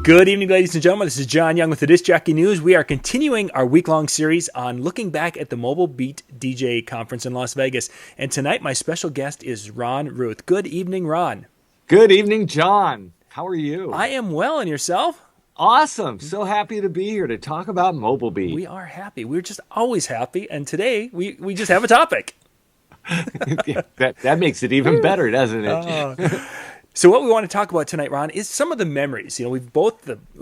Good evening, ladies and gentlemen. This is John Young with the Disc Jockey News. We are continuing our week-long series on looking back at the Mobile Beat DJ Conference in Las Vegas. And tonight, my special guest is Ron Ruth. Good evening, Ron. Good evening, John. How are you? I am well, and yourself? Awesome. So happy to be here to talk about Mobile Beat. We are happy. We're just always happy. And today, we just have a topic. that makes it even better, doesn't it? So what we want to talk about tonight, Ron, is some of the memories. You know, we've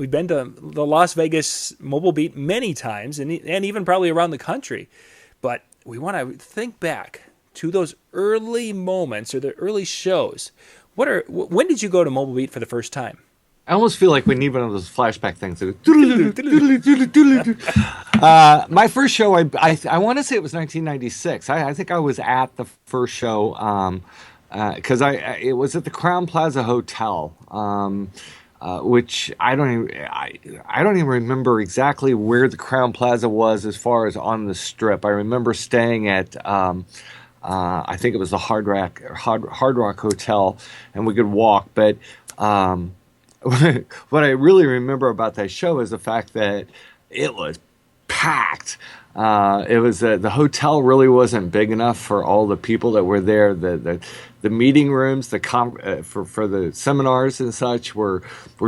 been to the Las Vegas Mobile Beat many times, and even probably around the country. But we want to think back to those early moments or the early shows. When did you go to Mobile Beat for the first time? I almost feel like we need one of those flashback things. My first show, I want to say it was 1996. I think I was at the first show. Because it was at the Crowne Plaza Hotel, which I don't even remember exactly where the Crowne Plaza was as far as on the Strip. I remember staying at I think it was the Hard Rock Hotel, and we could walk. But what I really remember about that show is the fact that it was packed. It was the hotel really wasn't big enough for all the people that were there. The meeting rooms, for the seminars and such were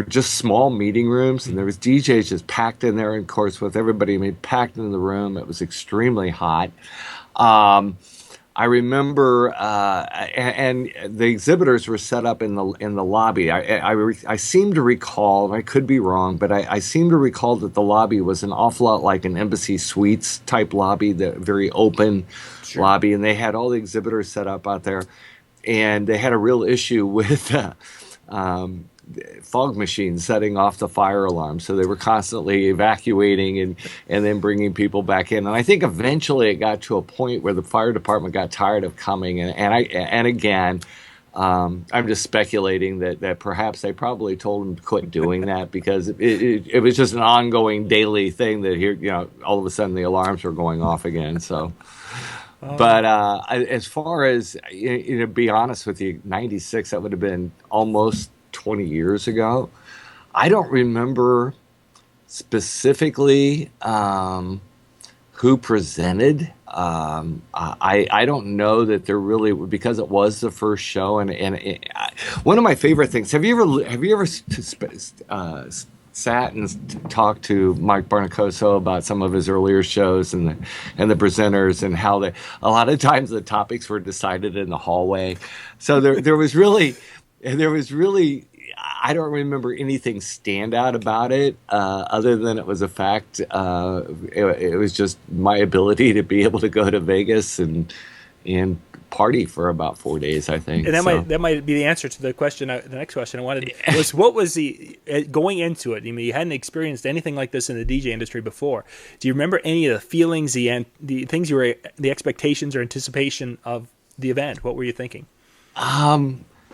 just small meeting rooms, and there was DJs just packed in there. And of course, with everybody packed in the room, it was extremely hot. I remember, and the exhibitors were set up in the lobby. I seem to recall, and I could be wrong, but I seem to recall that the lobby was an awful lot like an Embassy Suites type lobby, the very open lobby, and they had all the exhibitors set up out there, and they had a real issue with fog machines setting off the fire alarm, so they were constantly evacuating and then bringing people back in. And I think eventually it got to a point where the fire department got tired of coming. And again, I'm just speculating that perhaps they probably told them to quit doing that because it was just an ongoing daily thing that here, all of a sudden the alarms were going off again. So. But as far as, to be honest with you, 96, that would have been almost 20 years ago. I don't remember specifically who presented. I don't know that there really, because it was the first show. And one of my favorite things, have you ever sat and talked to Mike Buonaccorso about some of his earlier shows and the presenters and how a lot of times the topics were decided in the hallway. So there was really, I don't remember anything stand out about it other than it was a fact. It was just my ability to be able to go to Vegas and party for about 4 days, I think. And that might be the answer to the question. The next question I wanted was, what was the going into it? I mean, you hadn't experienced anything like this in the DJ industry before. Do you remember any of the feelings, the things the expectations or anticipation of the event? What were you thinking?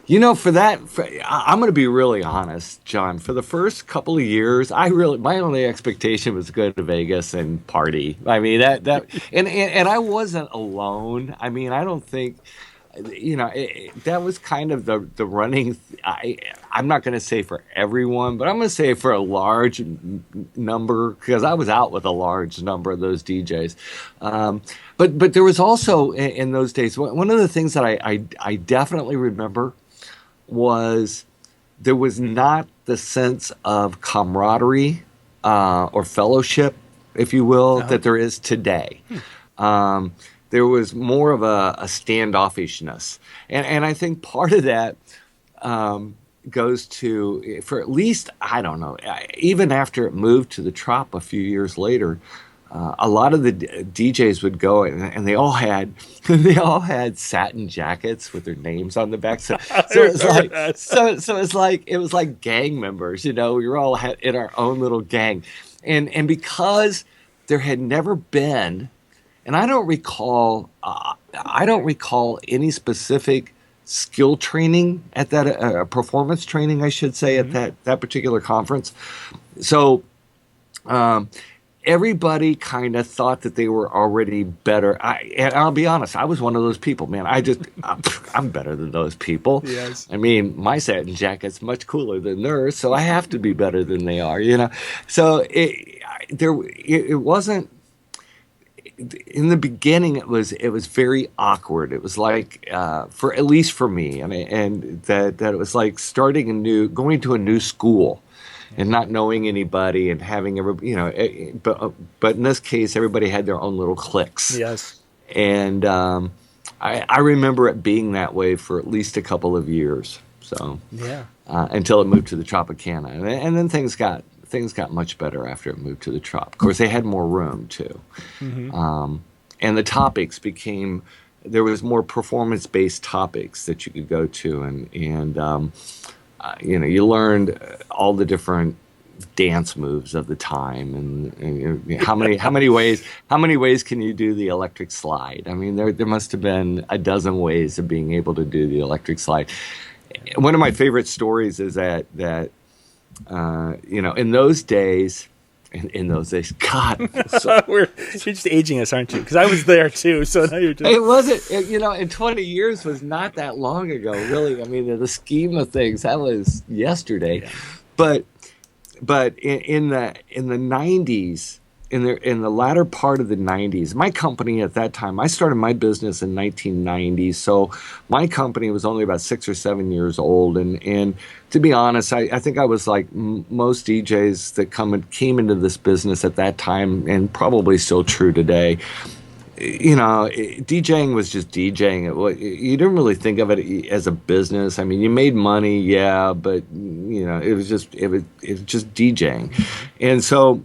For that, I'm going to be really honest, John. For the first couple of years, my only expectation was to go to Vegas and party. I mean, and I wasn't alone. I mean, I don't think, that was kind of the running. I'm not going to say for everyone, but I'm going to say for a large number, because I was out with a large number of those DJs. But there was also in those days, one of the things that I definitely remember was there was not the sense of camaraderie or fellowship, if you will, that there is today. There was more of a standoffishness. And I think part of that goes to, for at least, I don't know, even after it moved to the Trop a few years later, a lot of the DJs would go and they all had satin jackets with their names on the back. So it was like gang members, we were all in our own little gang. And because there had never been, and I don't recall any specific skill training at that performance training, I should say, at that particular conference. So everybody kind of thought that they were already better. And I'll be honest, I was one of those people, man. I'm better than those people. Yes. I mean, my satin jacket's much cooler than theirs, so I have to be better than they are, you know. So it wasn't. In the beginning, it was very awkward. It was like, for at least for me, and that it was like going to a new school, and not knowing anybody, and having but in this case, everybody had their own little cliques. Yes. And I remember it being that way for at least a couple of years. So yeah, until it moved to the Tropicana, and then things got much better after it moved to the Trop. Of course, they had more room too, and the topics became. There was more performance-based topics that you could go to, and you learned all the different dance moves of the time, and how many ways can you do the electric slide? I mean, there must have been a dozen ways of being able to do the electric slide. One of my favorite stories is that in those days, God, you're just aging us, aren't you? Because I was there too. So now you're just. It wasn't, and 20 years was not that long ago, really. I mean, in the scheme of things, that was yesterday. Yeah. But in the 90s, in the latter part of the 90s, my company at that time, I started my business in 1990, so my company was only about 6 or 7 years old, and to be honest, I think I was like most DJs that came into this business at that time, and probably still true today. DJing was just DJing. You didn't really think of it as a business. I mean, you made money, yeah, but it was just DJing, and so.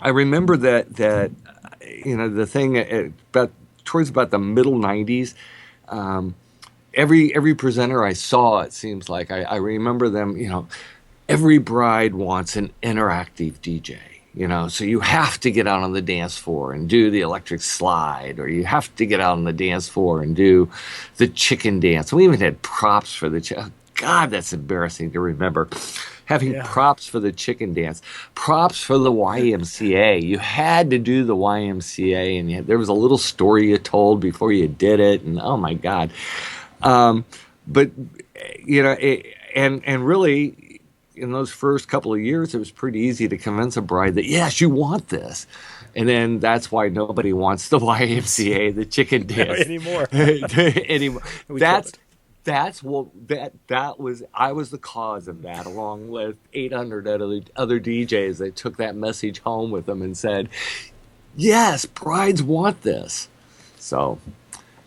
I remember that the thing towards about the middle 90s, every presenter I saw, it seems like I remember them. Every bride wants an interactive DJ. So you have to get out on the dance floor and do the electric slide, or you have to get out on the dance floor and do the chicken dance. We even had props for the chicken. God, that's embarrassing to remember. Having props for the chicken dance, props for the YMCA. You had to do the YMCA, and there was a little story you told before you did it, and oh my God. But and really, in those first couple of years, it was pretty easy to convince a bride that yes, you want this. And then that's why nobody wants the YMCA, the chicken dance anymore. I was the cause of that, along with 800 other DJs that took that message home with them and said, yes, brides want this. So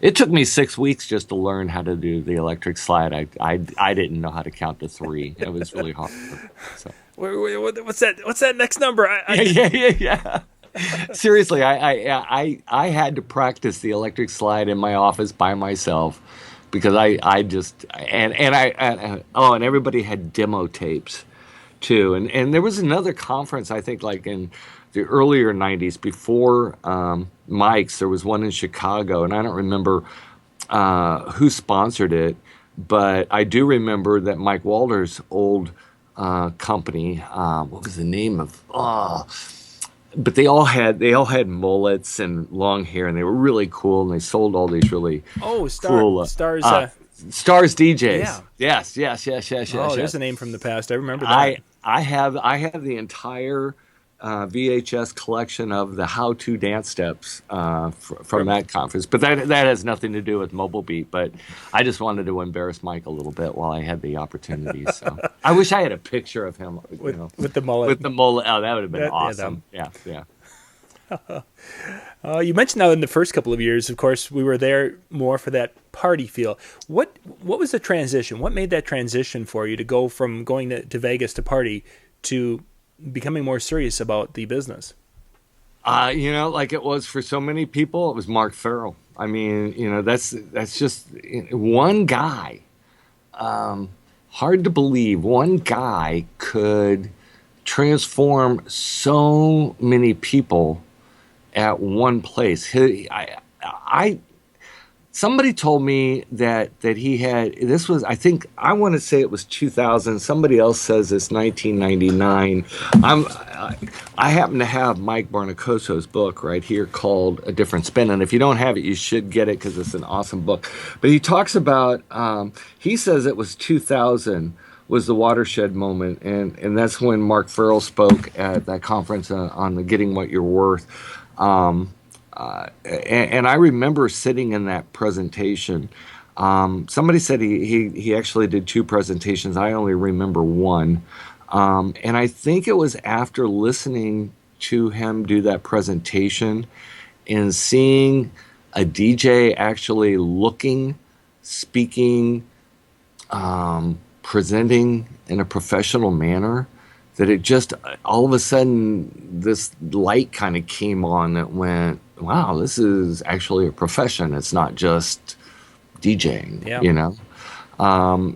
it took me 6 weeks just to learn how to do the electric slide. I didn't know how to count to 3. It was really hard. So. What's that next number? Yeah. Seriously, I had to practice the electric slide in my office by myself. Because and everybody had demo tapes too, and there was another conference, I think, like in the earlier 90s before Mike's. There was one in Chicago, and I don't remember who sponsored it, but I do remember that Mike Walter's old company. What was the name of? But they all had mullets and long hair, and they were really cool, and they sold all these really cool Stars DJs. Yeah. Yes. Oh, there's a name from the past. I remember that. I have the entire VHS collection of the how-to dance steps from that conference. But that has nothing to do with Mobile Beat. But I just wanted to embarrass Mike a little bit while I had the opportunity. So I wish I had a picture of him with the mullet. With the mullet. Oh, that would have been awesome. Yeah. You mentioned now in the first couple of years, of course, we were there more for that party feel. What was the transition? What made that transition for you to go from going to Vegas to party to becoming more serious about the business? Like it was for so many people, it was Mark Ferrell. I mean, that's just one guy. Hard to believe one guy could transform so many people at one place. Somebody told me that he had, this was, I think, I want to say it was 2000. Somebody else says it's 1999. I happen to have Mike Buonaccorso's book right here called A Different Spin, and if you don't have it, you should get it because it's an awesome book. But he talks about, he says it was 2000 was the watershed moment, and that's when Mark Ferrell spoke at that conference on the Getting What You're Worth. And I remember sitting in that presentation. Somebody said he actually did two presentations. I only remember one. And I think it was after listening to him do that presentation and seeing a DJ actually looking, speaking, presenting in a professional manner, that it just all of a sudden this light kind of came on that went, wow, this is actually a profession. It's not just DJing, Yeah. you know?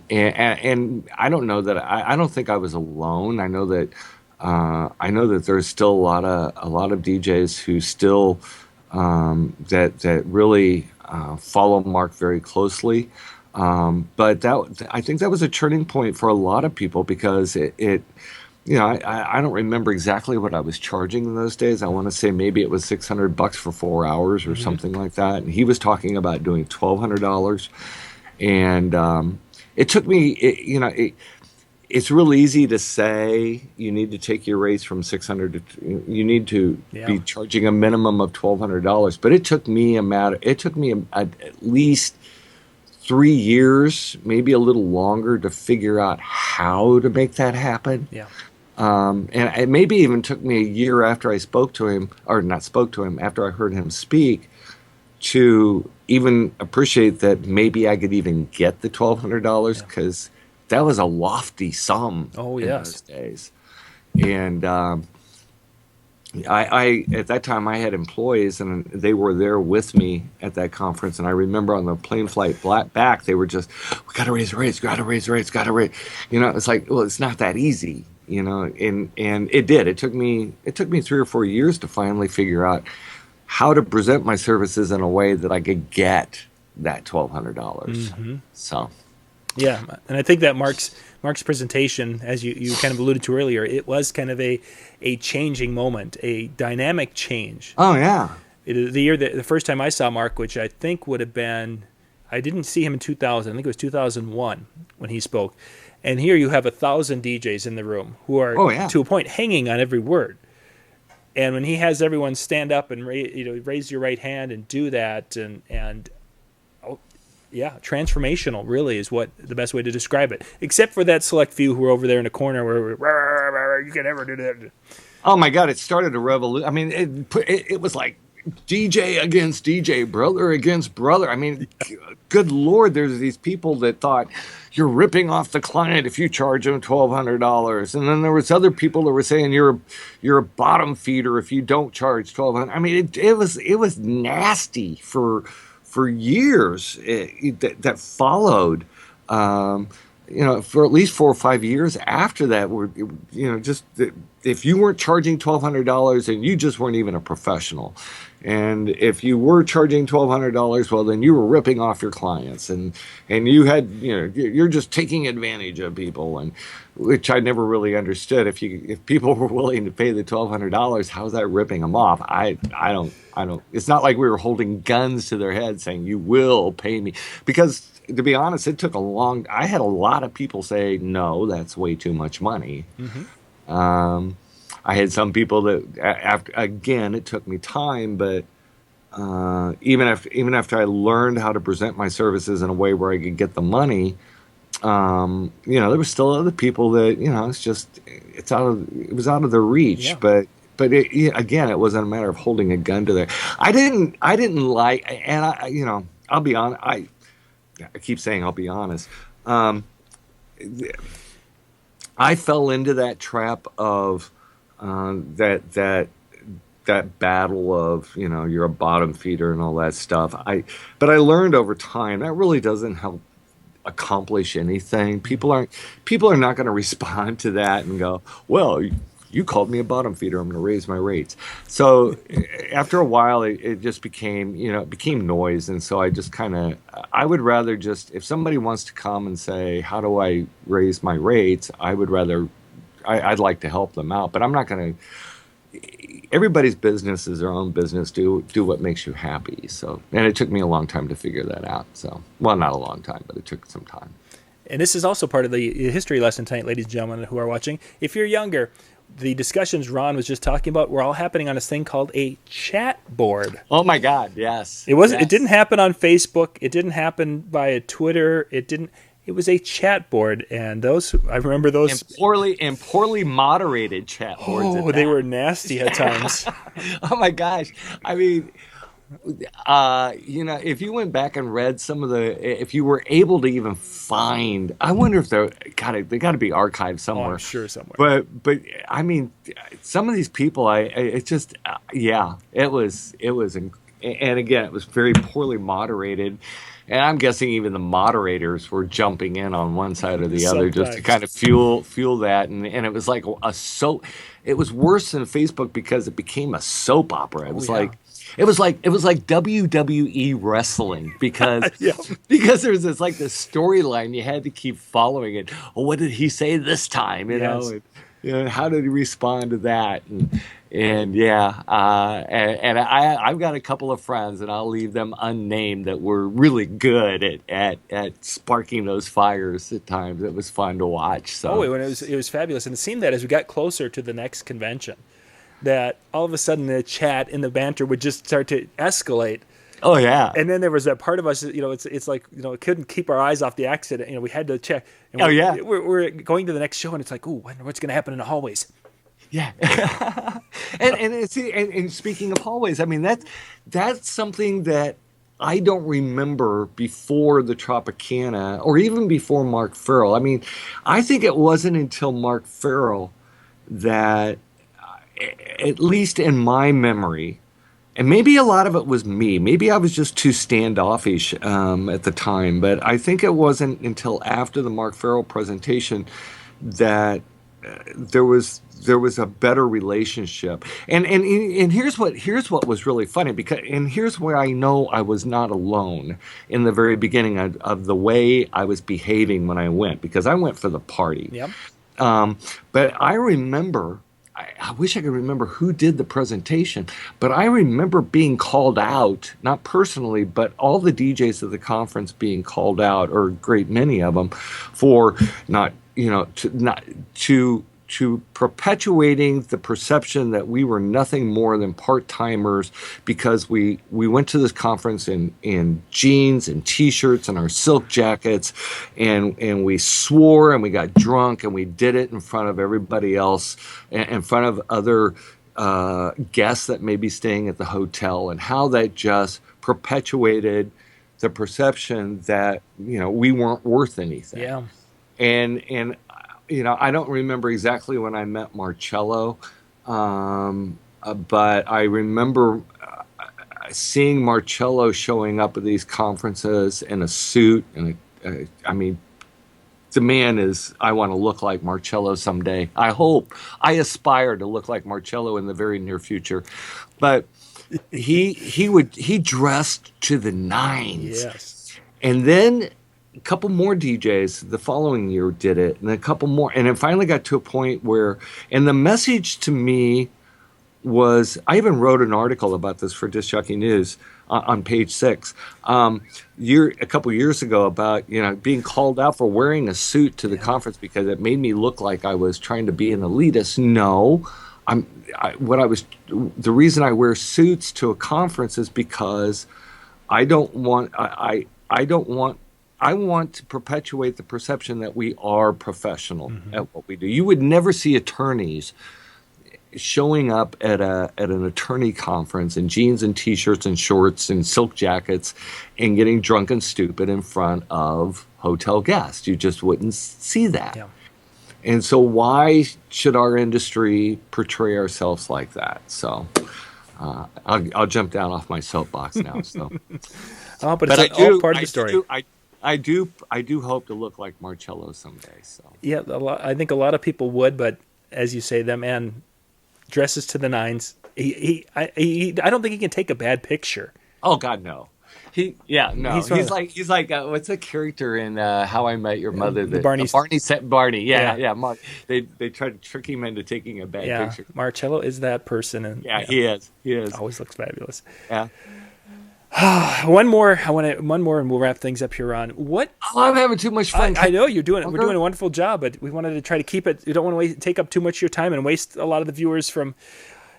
And I don't know that I don't think I was alone. I know that there's still a lot of DJs who still that really follow Mark very closely. But I think that was a turning point for a lot of people because it you know, I don't remember exactly what I was charging in those days. I want to say maybe it was $600 for 4 hours or something like that. And he was talking about doing $1,200. And it took me, it's real easy to say you need to take your rates from 600 to, you need to be charging a minimum of $1,200. But it took me at least 3 years, maybe a little longer, to figure out how to make that happen. Yeah. And it maybe even took me a year after I spoke to him, or not spoke to him, after I heard him speak, to even appreciate that maybe I could even get the $1,200, because that was a lofty sum in those days. And I at that time I had employees, and they were there with me at that conference. And I remember on the plane flight back, they were just, we got to raise rates, got to raise rates, got to raise. You know, it's like, well, it's not that easy. You know, and it did. It took me 3 or 4 years to finally figure out how to present my services in a way that I could get that $1,200. So, yeah, and I think that Mark's presentation, as you kind of alluded to earlier, it was kind of a changing moment, a dynamic change. Oh yeah, the first time I saw Mark, which I think would have been, I didn't see him in 2000. I think it was 2001 when he spoke. And here you have 1,000 DJs in the room who are, to a point, hanging on every word. And when he has everyone stand up and raise your right hand and do that, and transformational really is what the best way to describe it. Except for that select few who are over there in the corner where you can never do that. Oh my God! It started a revolution. I mean, it was like DJ against DJ, brother against brother. I mean, good Lord, there's these people that thought you're ripping off the client if you charge them $1,200, and then there was other people that were saying you're a bottom feeder if you don't charge $1,200. I mean, it was nasty for years that followed. For at least 4 or 5 years after that, just if you weren't charging $1,200, and you just weren't even a professional. And if you were charging $1,200, well, then you were ripping off your clients, and you're just taking advantage of people, and which I never really understood. If people were willing to pay the $1,200, how's that ripping them off? I don't. It's not like we were holding guns to their head saying you will pay me, because to be honest, it took I had a lot of people say, no, that's way too much money. I had some people that, again, it took me time, but even after I learned how to present my services in a way where I could get the money, there were still other people that, it was out of their reach. Yeah. But again, it wasn't a matter of holding a gun to their. I didn't like, and I'll be honest. I keep saying I'll be honest. I fell into that trap of that battle of you're a bottom feeder and all that stuff. But I learned over time that really doesn't help accomplish anything. People are not going to respond to that and go, well, you called me a bottom feeder. I'm going to raise my rates. So after a while, it just became, it became noise. And so I just I would rather just, if somebody wants to come and say, how do I raise my rates? I'd like to help them out, but I'm not going to. Everybody's business is their own business. Do what makes you happy. So, and it took me a long time to figure that out. So, well, not a long time, but it took some time. And this is also part of the history lesson tonight, ladies and gentlemen who are watching. If you're younger, the discussions Ron was just talking about were all happening on this thing called a chat board. Oh my God, yes. It wasn't. Yes. It didn't happen on Facebook. It didn't happen via Twitter. It didn't. It was a chat board, and I remember those and poorly moderated chat boards. Oh, they were nasty at times. Oh my gosh! I mean, if you went back and read if you were able to even find, I wonder if they got to be archived somewhere. Oh, I'm sure somewhere. But I mean, some of these people, it was, and again, it was very poorly moderated. And I'm guessing even the moderators were jumping in on one side or the other just to kind of fuel that. And it was like it was worse than Facebook because it became a soap opera. It was like WWE wrestling because because there's this storyline you had to keep following it. Oh, what did he say this time? You know, how did he respond to that? And I've got a couple of friends, and I'll leave them unnamed, that were really good at sparking those fires at times. It was fun to watch. So it was fabulous, and it seemed that as we got closer to the next convention, that all of a sudden the chat and the banter would just start to escalate. Oh yeah. And then there was that part of us, it's like, couldn't keep our eyes off the exit. We had to check. And we're going to the next show, and it's like, ooh, what's going to happen in the hallways? Yeah. and speaking of hallways, I mean, that's something that I don't remember before the Tropicana or even before Mark Ferrell. I mean, I think it wasn't until Mark Ferrell that, at least in my memory, and maybe a lot of it was me. Maybe I was just too standoffish at the time. But I think it wasn't until after the Mark Ferrell presentation that there was a better relationship. And here's what was really funny, and here's where I know I was not alone in the very beginning of the way I was behaving when I went, because I went for the party. Yep. But I remember. I wish I could remember who did the presentation, but I remember being called out, not personally, but all the DJs of the conference being called out, or a great many of them, for not perpetuating the perception that we were nothing more than part-timers because we went to this conference in jeans and t-shirts and our silk jackets, and we swore and we got drunk and we did it in front of everybody else, in front of other guests that may be staying at the hotel, and how that just perpetuated the perception that we weren't worth anything. Yeah. And I don't remember exactly when I met Marcello, but I remember seeing Marcello showing up at these conferences in a suit. And I mean, the man is, I want to look like Marcello someday. I aspire to look like Marcello in the very near future. But he dressed to the nines. Yes. And then a couple more DJs the following year did it, and a couple more, and it finally got to a point where, and the message to me was, I even wrote an article about this for Disc Jockey News on page 6, a couple years ago, about being called out for wearing a suit to the conference because it made me look like I was trying to be an elitist. No, the reason I wear suits to a conference is because I want to perpetuate the perception that we are professional at what we do. You would never see attorneys showing up at an attorney conference in jeans and t-shirts and shorts and silk jackets and getting drunk and stupid in front of hotel guests. You just wouldn't see that. Yeah. And so why should our industry portray ourselves like that? So I'll jump down off my soapbox now. So, but it's all part of the story. I do hope to look like Marcello someday. So yeah, I think a lot of people would, but as you say, that man dresses to the nines. I don't think he can take a bad picture. Oh God, no. He's like what's the character in How I Met Your Mother? Barney. Yeah. Mark. They try to trick him into taking a bad picture. Marcello is that person, and he is. Always looks fabulous. Yeah. One more, and we'll wrap things up here, Ron. What? Oh, I'm having too much fun. I know you're doing. We're doing a wonderful job, but we wanted to try to keep it. We don't want to take up too much of your time and waste a lot of the viewers from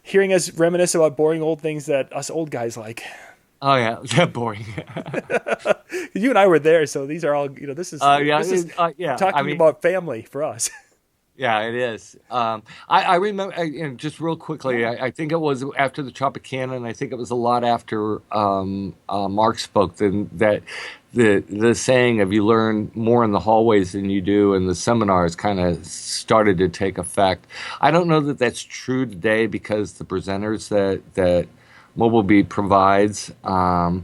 hearing us reminisce about boring old things that us old guys like. Oh yeah, that boring. You and I were there, so these are all. This is talking about family for us. Yeah, it is. I remember, just real quickly, I think it was after the Tropicana, and I think it was a lot after Mark spoke, that the saying of you learn more in the hallways than you do in the seminars kind of started to take effect. I don't know that that's true today because the presenters that Mobile Beat provides are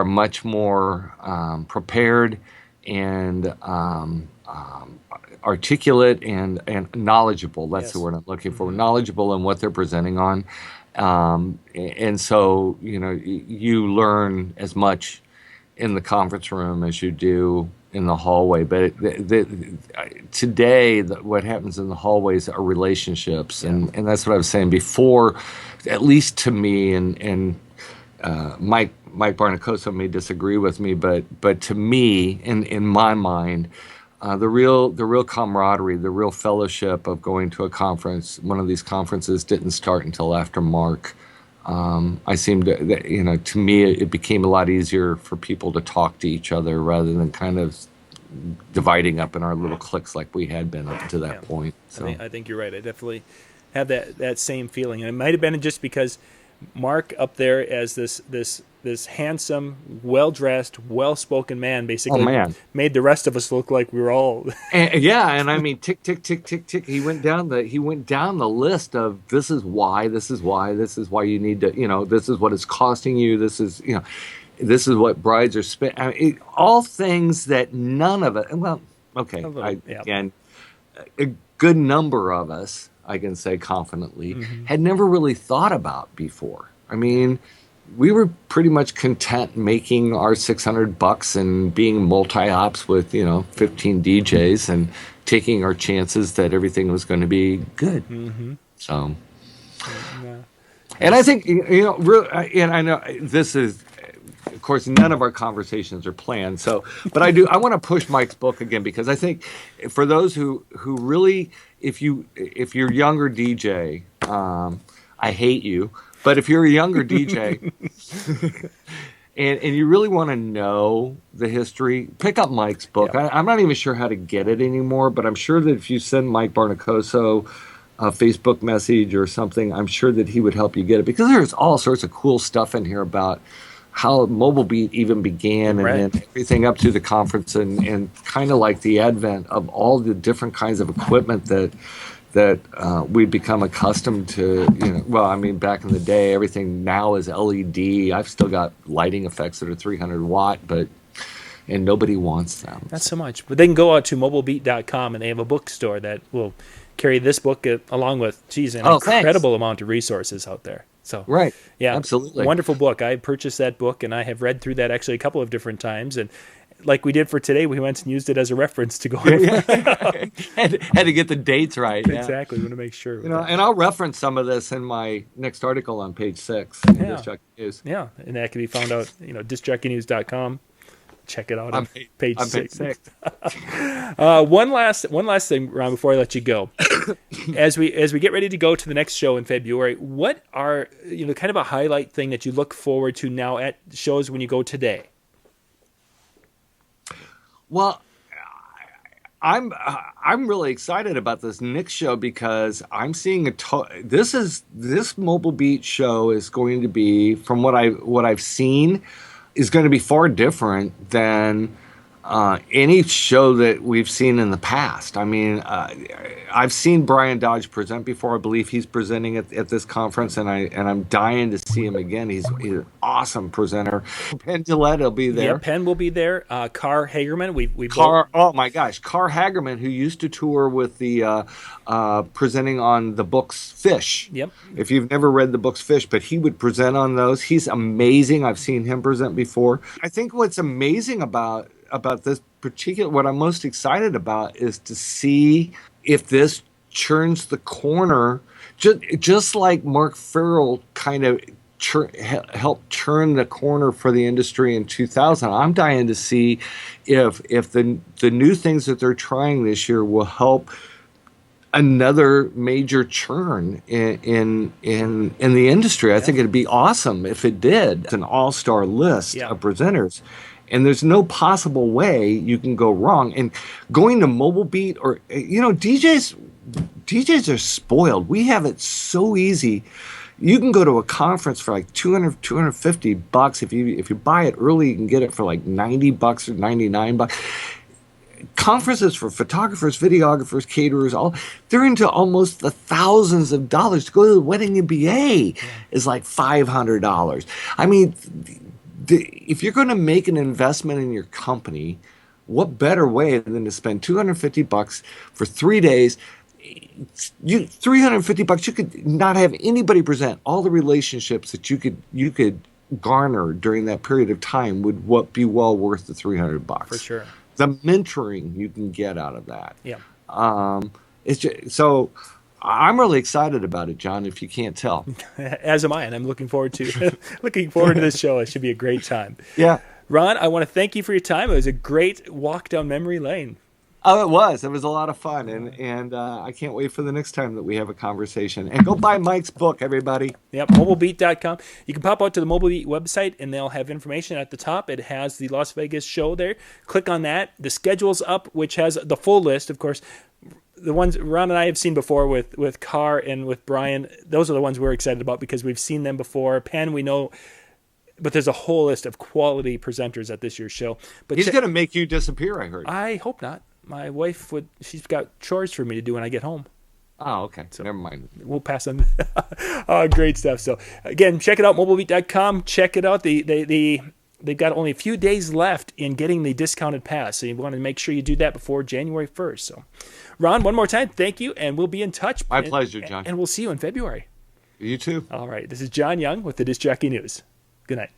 much more prepared and articulate and knowledgeable. That's the word I'm looking for. Knowledgeable in what they're presenting on. And so, you learn as much in the conference room as you do in the hallway. But today, what happens in the hallways are relationships. And that's what I was saying before, at least to me, and Mike Buonaccorso may disagree with me, but to me, in my mind, the real camaraderie, the real fellowship of going to a conference, one of these conferences, didn't start until after Mark. I seemed to, to me, it became a lot easier for people to talk to each other rather than kind of dividing up in our little cliques like we had been up to that point. So I think you're right. I definitely have that same feeling, and it might have been just because Mark up there as this handsome, well-dressed, well-spoken man basically made the rest of us look like we were all and I mean tick tick tick tick tick. He went down the list of this is why you need to, this is what it's costing you, this is what brides are spending. All things that none of it. Well, okay, and a good number of us, I can say confidently, had never really thought about before. I mean, we were pretty much content making our $600 and being multi-ops with, 15 DJs and taking our chances that everything was going to be good. So, and I think, and I know this is, of course, none of our conversations are planned. So, but I want to push Mike's book again, because I think for those who really, if you're a younger DJ, I hate you. But if you're a younger DJ and you really want to know the history, pick up Mike's book. I'm not even sure how to get it anymore, but I'm sure that if you send Mike Buonaccorso a Facebook message or something, I'm sure that he would help you get it, because there's all sorts of cool stuff in here about how Mobile Beat even began and then everything up to the conference and kind of like the advent of all the different kinds of equipment that we've become accustomed to. Back in the day, everything now is LED. I've still got lighting effects that are 300 watt, and nobody wants them. Not so much. But they can go out to mobilebeat.com and they have a bookstore that will carry this book along with, an incredible amount of resources out there. So absolutely, wonderful book. I purchased that book and I have read through that actually a couple of different times, and like we did for today, we went and used it as a reference to go over. had to get the dates right. Exactly, we want to make sure. And I'll reference some of this in my next article on page 6. Disc Jockey News. Yeah, and that can be found out, discjockeynews.com. Check it out on page 6. One last thing, Ron, before I let you go. As we get ready to go to the next show in February, what are kind of a highlight thing that you look forward to now at shows when you go today? Well, I'm really excited about this next show because I'm seeing this Mobile Beat show is going to be, from what I've seen, is going to be far different than any show that we've seen in the past. I mean, I've seen Brian Dodge present before. I believe he's presenting at this conference, and I'm dying to see him again. He's an awesome presenter. Penn Jillette will be there. Yeah, Penn will be there. Carr Hagermann. We Carr. Oh my gosh, Carr Hagermann, who used to tour with the presenting on the books Fish. Yep. If you've never read the books Fish, but he would present on those. He's amazing. I've seen him present before. I think what's amazing about this particular, what I'm most excited about is to see if this turns the corner, just like Mark Ferrell kind of helped turn the corner for the industry in 2000. I'm dying to see if the new things that they're trying this year will help another major churn in the industry. I think it'd be awesome if it did. It's an all-star list of presenters. And there's no possible way you can go wrong. And going to Mobile Beat, or DJs are spoiled. We have it so easy. You can go to a conference for like $250. If you buy it early, you can get it for like $90 or $99. Conferences for photographers, videographers, caterers, they're into almost the thousands of dollars. To go to the Wedding MBA is like $500. I mean, if you're going to make an investment in your company, what better way than to spend $250 for 3 days? $350, you could not have anybody present. All the relationships that you could garner during that period of time would be well worth the $300. For sure. The mentoring you can get out of that. Yeah. It's just, so I'm really excited about it, John, if you can't tell. As am I, and I'm looking forward to this show. It should be a great time. Yeah. Ron, I want to thank you for your time. It was a great walk down memory lane. Oh, it was. It was a lot of fun, and I can't wait for the next time that we have a conversation. And go buy Mike's book, everybody. Yep, mobilebeat.com. You can pop out to the Mobile Beat website, and they'll have information at the top. It has the Las Vegas show there. Click on that. The schedule's up, which has the full list, of course. The ones Ron and I have seen before with Carr and with Brian, those are the ones we're excited about because we've seen them before. Penn, we know, but there's a whole list of quality presenters at this year's show. But he's going to make you disappear, I heard. I hope not. My wife she's got chores for me to do when I get home. Oh, okay. So never mind. We'll pass on. Great stuff. So again, check it out, mobilebeat.com. Check it out. They've got only a few days left in getting the discounted pass. So you want to make sure you do that before January 1st. So Ron, one more time, thank you, and we'll be in touch. My pleasure, John. And we'll see you in February. You too. All right. This is John Young with the Disc Jockey News. Good night.